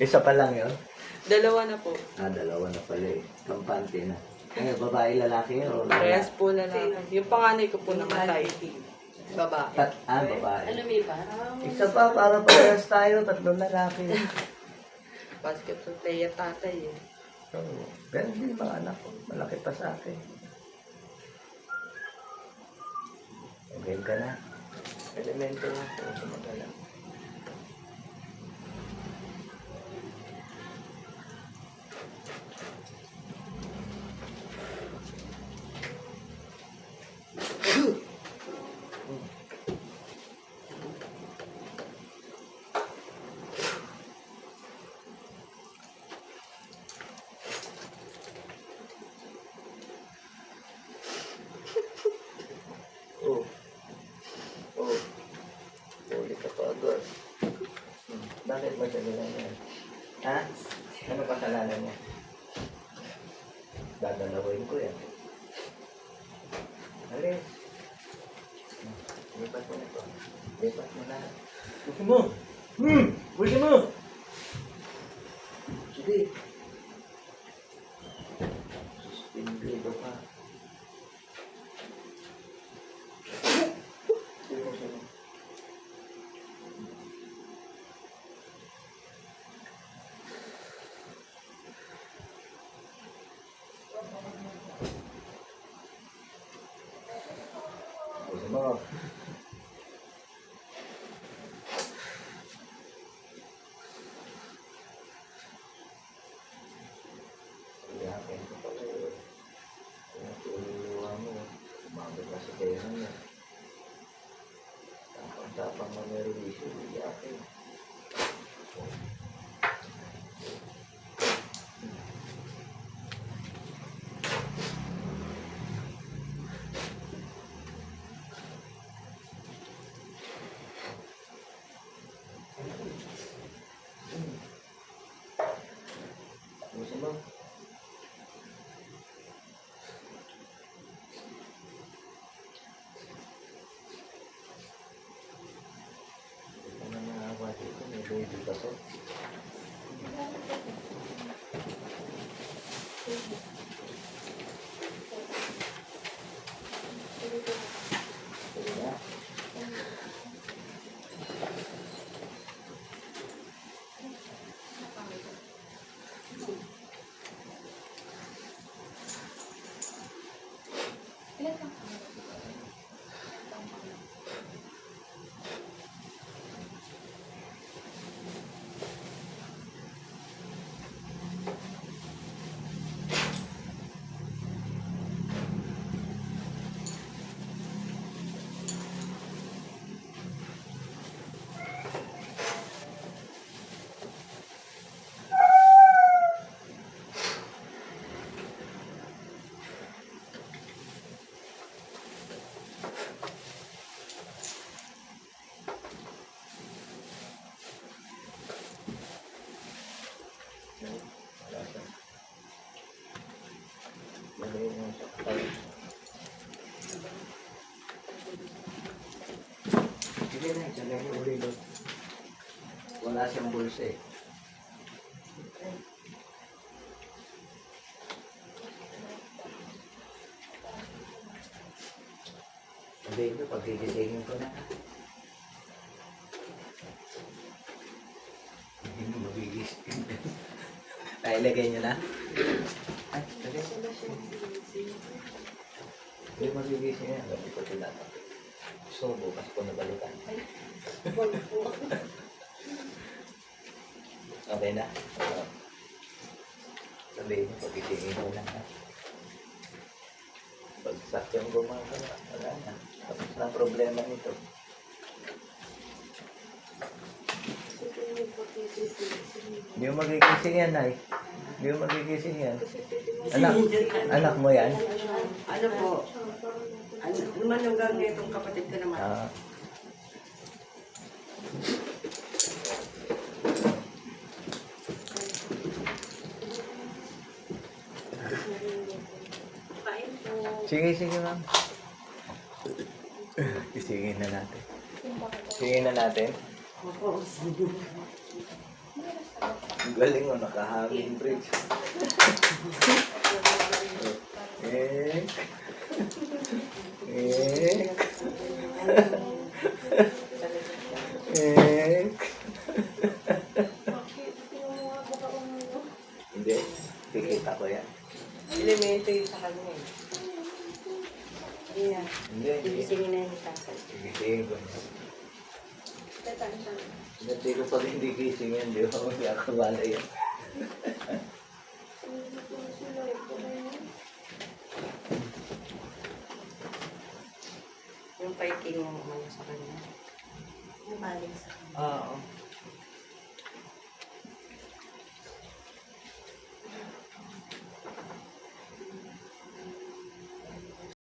Isa pa lang yun? Dalawa na po. Dalawa na pala eh. Kampante na. Babae, lalaki yun? O Parehas po lalaki. Yung panganay ko po namatay. Babae. babae. Alam mo ba? Isa pa, para parehas tayo, tatlong lalaki. Basketball player tatay eh. Oo. Pero hindi mga anak ko. Malaki pa sa akin. Okay ka na. Elemento lang po sa magala. Oh. Oh. Huli ka pa agad. Bakit ba siya yan? Ha? Ano kasalanan niya? Dadalawin ko yan. Alis. Lipat mo na ito. Lipat mo na. Bukin mo! Bukin mo! Sige. Suspindido ka. Bukin mo. Iyakin ko pala yun. Kung tululuwa mo, umabot ka sa pera niya. Tapang-tapang mo may revision, iyakin. Gusto mo? Ito na nakawa dito, may baby pa to. Diba? Wala siya. Lagay mo sa kapal. Sige na, ilagay mo uli doon. Wala siyang bulsa eh. Sabihin ko, pagkikitigin ko na. Hindi mo magigising. Ay, ilagay niyo na. Ay, lagay. Hindi mo magigising yan. Gabi ko tinatapit. So, bukas ko nabalikan. Okay na? Sabihin mo, pagkitigin ko na. Pagsak yung gumagawa, wala na. Tapos na ang problema nito. Hindi mo magigising yan, Nay. Hindi mo magigising yan. Anak mo yan? Ano po? Ano naman yung gagawin itong kapatid ko naman? Sige, sige, ma'am. Isigin na natin. Sigin na natin. Opo, sige. Galing mo, nakahaming bridge. Eh. Eh. Eh. Hindi. Kikita ko yan. Elemento yun sa kanya eh. Ayan. Hindi. Ibisingin na yung tatay. Gigisingin ko yan. Hindi ko pag hindi gising yan, di ba? Hindi ako wala yan. Yung paiking mo naman sa kanya. Yung balik sa kanya. Oo.